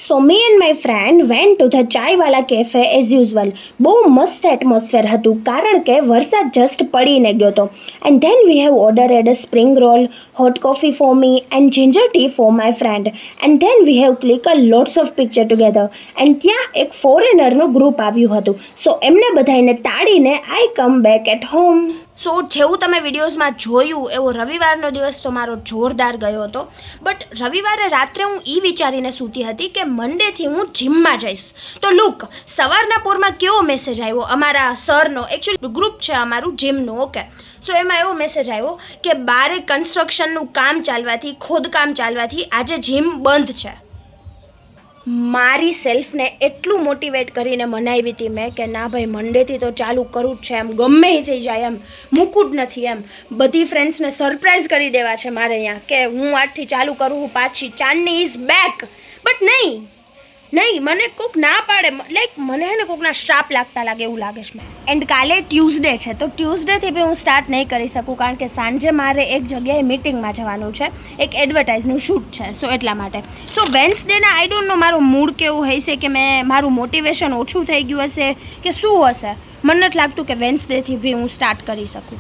So me and my friend went to the Chaiwala cafe as usual. બહુ મસ્ત atmosphere હતું કારણ કે વરસાદ જસ્ટ પડીને ગયો હતો. And then we have ordered a spring roll, hot coffee for me and ginger tea for my friend. And then we have click a lots of picture together. And ત્યાં એક ફોરેનરનું ગ્રુપ આવ્યું હતું. So એમને બધાને તાળીને I come back at home. So જેવું તમે વિડીયોઝમાં જોયું એવો રવિવારનો દિવસ તો મારો જોરદાર ગયો હતો. બટ રવિવારે રાત્રે હું એ વિચારીને સૂતી હતી કે મંડેથી હું જિમમાં જઈશ. તો લુક, સવારના પોરમાં કેવો મેસેજ આવ્યો અમારા સરનો. એકચ્યુઅલી ગ્રુપ છે અમારું જિમનું, ઓકે. સો એમાં એવો મેસેજ આવ્યો કે બારે કન્સ્ટ્રક્શનનું કામ ચાલવાથી, ખોદકામ ચાલવાથી આજે જિમ બંધ છે. મારી સેલ્ફને એટલું મોટિવેટ કરીને મનાવી હતી મેં કે ના ભાઈ, મંડેથી તો ચાલુ કરવું જ છે, એમ ગમે એ થઈ જાય, એમ મૂકવું જ નથી. એમ બધી ફ્રેન્ડ્સને સરપ્રાઈઝ કરી દેવા છે મારે અહીંયા કે હું આજથી ચાલુ કરું, હું પાછી ચાંદની ઇઝ બેક. બટ નહીં, મને કોક ના પાડે, લાઈક મને હે ને કોકના શ્રાપ લાગતા લાગે એવું લાગે છે. એન્ડ કાલે ટ્યુઝડે છે, તો ટ્યુઝડેથી બી હું સ્ટાર્ટ નહીં કરી શકું કારણ કે સાંજે મારે એક જગ્યાએ મિટિંગમાં જવાનું છે, એક એડવર્ટાઇઝનું શૂટ છે. સો એટલા માટે. સો વેન્સડેના આઈ ડોન્ટ નો મારો મૂડ કેવું હશે, કે મારું મોટિવેશન ઓછું થઈ ગયું હશે કે શું હશે. મને નથી લાગતું કે વેન્સડેથી બી હું સ્ટાર્ટ કરી શકું.